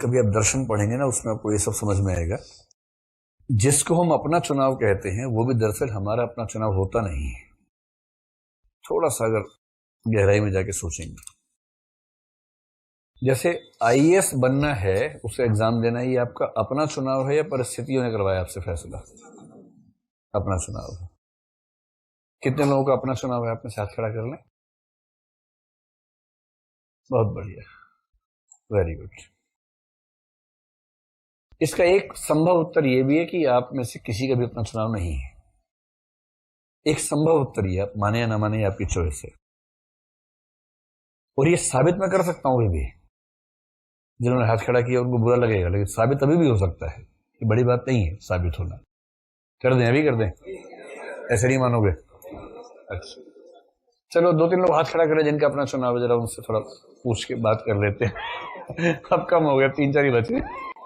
कभी आप दर्शन पढ़ेंगे ना, उसमें आपको ये सब समझ में आएगा। जिसको हम अपना चुनाव कहते हैं वो भी दरअसल हमारा अपना चुनाव होता नहीं है। थोड़ा सा अगर गहराई में जाके सोचेंगे, जैसे आईएएस बनना है, उसे एग्जाम देना, ये आपका अपना चुनाव है या परिस्थितियों ने करवाया आपसे फैसला? अपना चुनाव है। कितने लोगों का अपना चुनाव है? आपने साथ खड़ा कर लें। बहुत बढ़िया, वेरी गुड। इसका एक संभव उत्तर यह भी है कि आप में से किसी का भी अपना चुनाव नहीं है। एक संभव उत्तर ये, आप माने या ना माने, आपकी चॉइस है। और ये साबित मैं कर सकता हूं भी। जिन्होंने हाथ खड़ा किया उनको बुरा लगेगा, लेकिन साबित अभी भी हो सकता है। ये बड़ी बात नहीं है साबित होना। कर दें, अभी कर दें? ऐसे नहीं मानोगे? अच्छा, चलो 2-3 लोग हाथ खड़ा करें जिनका अपना चुनाव है, जरा उनसे थोड़ा पूछ के बात कर लेते हैं। अब कम हो गया, 3-4 ही बचे,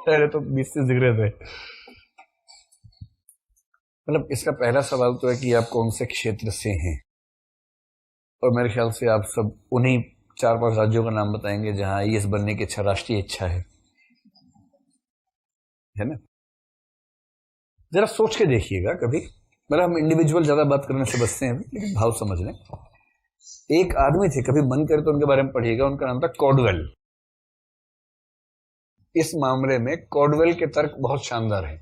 पहले तो 20 से दिख रहे थे। मतलब इसका पहला सवाल तो है कि आप कौन से क्षेत्र से हैं, और मेरे ख्याल से आप सब उन्हीं 4-5 राज्यों का नाम बताएंगे जहां आईएएस बनने की इच्छा, राष्ट्रीय इच्छा है ना? जरा सोच के देखिएगा कभी। मतलब हम इंडिविजुअल ज्यादा बात करने से बचते हैं, लेकिन भाव समझ लें। एक आदमी थे, कभी मन करे तो उनके बारे में पढ़िएगा, उनका नाम था कॉडवेल। इस मामले में कॉडवेल के तर्क बहुत शानदार हैं।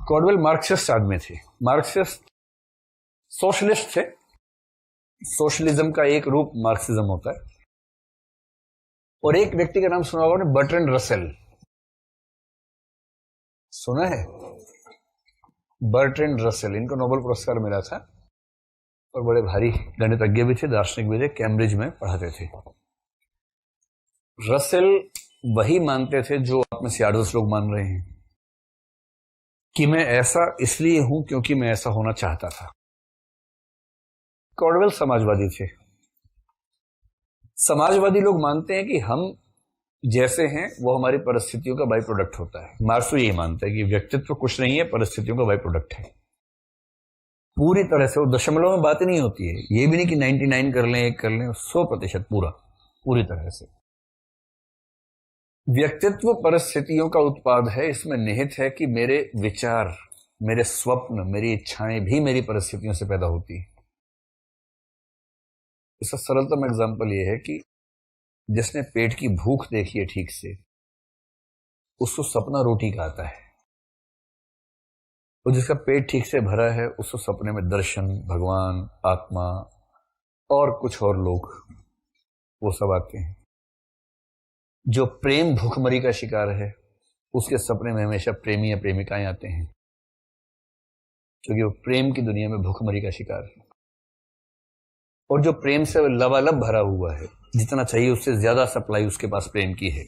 कॉडवेल मार्क्सिस्ट आदमी थे, मार्क्सिस्ट सोशलिस्ट थे। सोशलिज्म का एक रूप मार्क्सिज्म होता है। और एक व्यक्ति का नाम सुना होगा आपने, बर्ट्रैंड रसेल। सुना है? बर्ट्रैंड रसेल, इनको नोबेल पुरस्कार मिला था और बड़े भारी गणितज्ञ भी थे, दार्शनिक भी थे, कैम्ब्रिज में पढ़ाते थे। रसेल वही मानते थे जो आप में से 8-10 लोग मान रहे हैं, कि मैं ऐसा इसलिए हूं क्योंकि मैं ऐसा होना चाहता था। कॉडवेल समाजवादी थे। समाजवादी लोग मानते हैं कि हम जैसे हैं वो हमारी परिस्थितियों का बाई प्रोडक्ट होता है। मार्क्स यही मानता है कि व्यक्तित्व कुछ नहीं है, परिस्थितियों का बाई प्रोडक्ट है। पूरी तरह से, वो दशमलव में बात नहीं होती है, ये भी नहीं कि 99 कर लें, 1 कर लें, 100% पूरा, पूरी तरह से। व्यक्तित्व परिस्थितियों का उत्पाद है। इसमें निहित है कि मेरे विचार, मेरे स्वप्न, मेरी इच्छाएं भी मेरी परिस्थितियों से पैदा होती है। इसका सरलतम एग्जाम्पल यह है कि जिसने पेट की भूख देखी है ठीक से, उसको सपना रोटी का आता है। और जिसका पेट ठीक से भरा है, उसको सपने में दर्शन, भगवान, आत्मा और कुछ और लोग, वो सब आते हैं। जो प्रेम भूखमरी का शिकार है, उसके सपने में हमेशा प्रेमी या प्रेमिकाएं आते हैं, क्योंकि वो प्रेम की दुनिया में भूखमरी का शिकार है। और जो प्रेम से लबालब भरा हुआ है, जितना चाहिए उससे ज्यादा सप्लाई उसके पास प्रेम की है,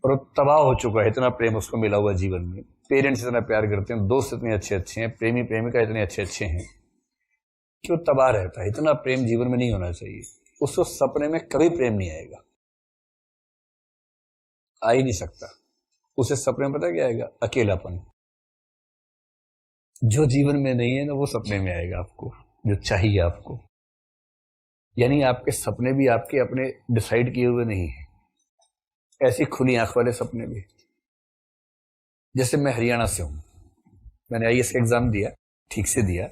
और वो तबाह हो चुका है, इतना प्रेम उसको मिला हुआ जीवन में, पेरेंट्स इतना प्यार करते हैं, दोस्त इतने अच्छे अच्छे हैं, प्रेमी प्रेमिका इतने अच्छे अच्छे हैं कि वो तबाह रहता है। इतना प्रेम जीवन में नहीं होना चाहिए। उसको सपने में कभी प्रेम नहीं आएगा, आ ही नहीं सकता। उसे सपने में पता क्या आएगा? अकेलापन। जो जीवन में नहीं है ना, वो सपने में आएगा आपको, जो चाहिए आपको। यानी आपके सपने भी आपके अपने डिसाइड किए हुए नहीं है, ऐसी खुली आंख वाले सपने भी। जैसे मैं हरियाणा से हूं, मैंने आईएएस का एग्जाम दिया, ठीक से दिया,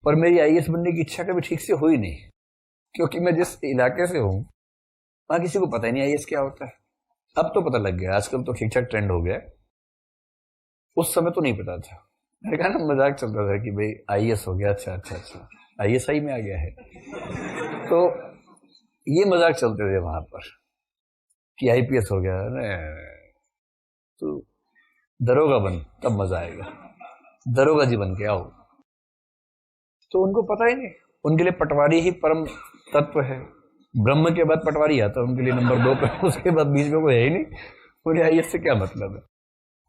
पर मेरी आईएएस बनने की इच्छा कभी ठीक से हुई नहीं, क्योंकि मैं जिस इलाके से हूं वहां किसी को पता ही नहीं आईएएस क्या होता है। अब तो पता लग गया, आजकल तो ठीक ठाक ट्रेंड हो गया। उस समय तो नहीं पता था। मैंने कहा ना, मजाक चलता था कि भाई आईएएस हो गया, अच्छा अच्छा अच्छा, आईएसआई में आ गया है। तो ये मजाक चलते थे वहां पर कि आईपीएस हो गया। अरे तो दरोगा बन, तब मजा आएगा, दरोगा जी बन के आओ। तो उनको पता ही नहीं, उनके लिए पटवारी ही परम तत्व है। ब्रह्म के बाद पटवारी आता है उनके लिए नंबर 2 पे, उसके बाद बीच में कोई है ही नहीं। उन्हें आईएएस से क्या मतलब है।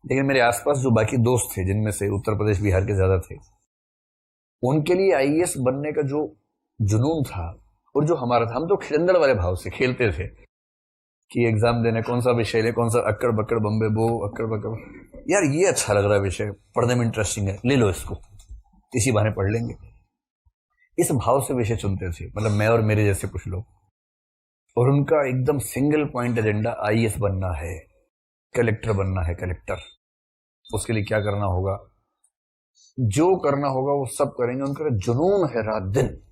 लेकिन मेरे आसपास जो बाकी दोस्त थे, जिनमें से उत्तर प्रदेश बिहार के ज्यादा थे, उनके लिए आईएएस बनने का जो जुनून था और जो हमारा था, हम तो खिलंदड़ वाले भाव से खेलते थे कि एग्जाम देने कौन सा विषय ले, कौन सा अक्कड़ बक्कड़ बम्बे बो, अक्कड़ बक्कड़, यार ये अच्छा लग रहा है विषय, पढ़ने में इंटरेस्टिंग है, ले लो इसको, इसी बहाने पढ़ लेंगे। इस भाव से विषय चुनते थे, मतलब मैं और मेरे जैसे कुछ लोग। और उनका एकदम सिंगल पॉइंट एजेंडा आईएएस बनना है, कलेक्टर बनना है, कलेक्टर। उसके लिए क्या करना होगा, जो करना होगा वो सब करेंगे, उनका जुनून है रात दिन।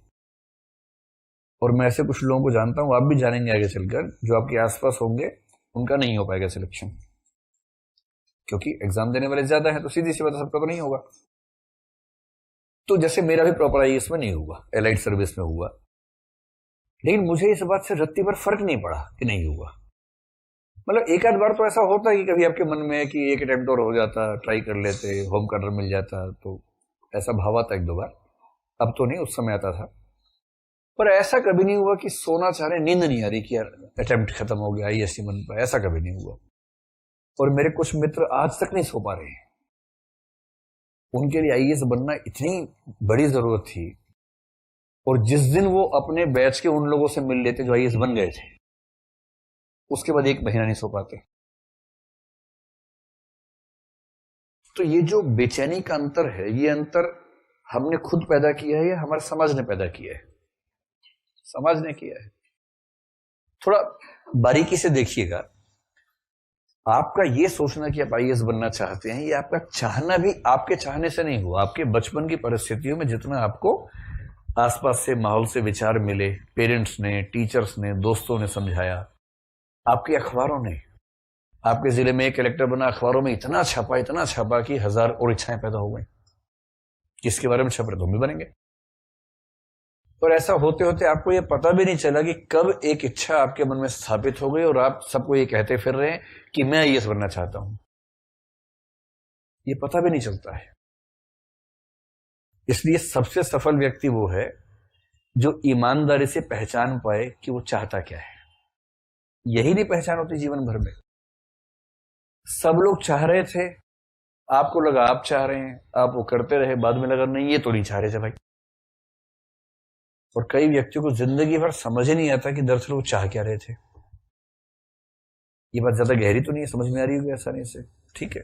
और मैं ऐसे कुछ लोगों को जानता हूं, आप भी जानेंगे आगे चलकर, जो आपके आसपास होंगे, उनका नहीं हो पाएगा सिलेक्शन, क्योंकि एग्जाम देने वाले ज्यादा हैं, तो सीधी सी बात है सबका तो नहीं होगा। तो जैसे मेरा भी प्रॉपर आईएएस में नहीं हुआ, एलाइड सर्विस में हुआ, लेकिन मुझे इस बात से रत्ती भर फर्क नहीं पड़ा कि नहीं हुआ। मतलब एक आध बार तो ऐसा होता है कि कभी आपके मन में है कि एक अटेम्प्ट और हो जाता, ट्राई कर लेते, होम कार्डर मिल जाता, तो ऐसा भाव आता एक दो बार। अब तो नहीं, उस समय आता था। पर ऐसा कभी नहीं हुआ कि सोना चाह रहे, नींद नहीं आ रही कि यार अटेम्प्ट खत्म हो गया, आईएएस बन पाया, ऐसा कभी नहीं हुआ। और मेरे कुछ मित्र आज तक नहीं सो पा रहे हैं। उनके लिए आईएएस बनना इतनी बड़ी जरूरत थी, और जिस दिन वो अपने बैच के उन लोगों से मिल लेते जो आईएएस बन गए थे, उसके बाद एक महीना नहीं सो पाते। तो ये जो बेचैनी का अंतर है, ये अंतर हमने खुद पैदा किया है या हमारे समाज ने पैदा किया है? समाज ने किया है। थोड़ा बारीकी से देखिएगा, आपका ये सोचना कि आप आईएएस बनना चाहते हैं, ये आपका चाहना भी आपके चाहने से नहीं हुआ। आपके बचपन की परिस्थितियों में जितना आपको आसपास से माहौल से विचार मिले, पेरेंट्स ने, टीचर्स ने, दोस्तों ने समझाया, आपके अखबारों ने, आपके जिले में एक कलेक्टर बना, अखबारों में इतना छपा कि 1000 और इच्छाएं पैदा हो गई, किसके बारे में छप रहे, तो हम भी बनेंगे। और ऐसा होते होते आपको ये पता भी नहीं चला कि कब एक इच्छा आपके मन में स्थापित हो गई और आप सबको ये कहते फिर रहे हैं कि मैं आईएएस बनना चाहता हूं। ये पता भी नहीं चलता है। इसलिए सबसे सफल व्यक्ति वो है जो ईमानदारी से पहचान पाए कि वो चाहता क्या है। यही नहीं पहचान होती जीवन भर में। सब लोग चाह रहे थे, आपको लगा आप चाह रहे हैं, आप वो करते रहे, बाद में लगा नहीं ये तो नहीं चाह रहे थे भाई। और कई व्यक्तियों को जिंदगी भर समझ ही नहीं आता कि दरअसल वो चाह क्या रहे थे। ये बात ज्यादा गहरी तो नहीं है, समझ में आ रही होगी आसानी से, ठीक है।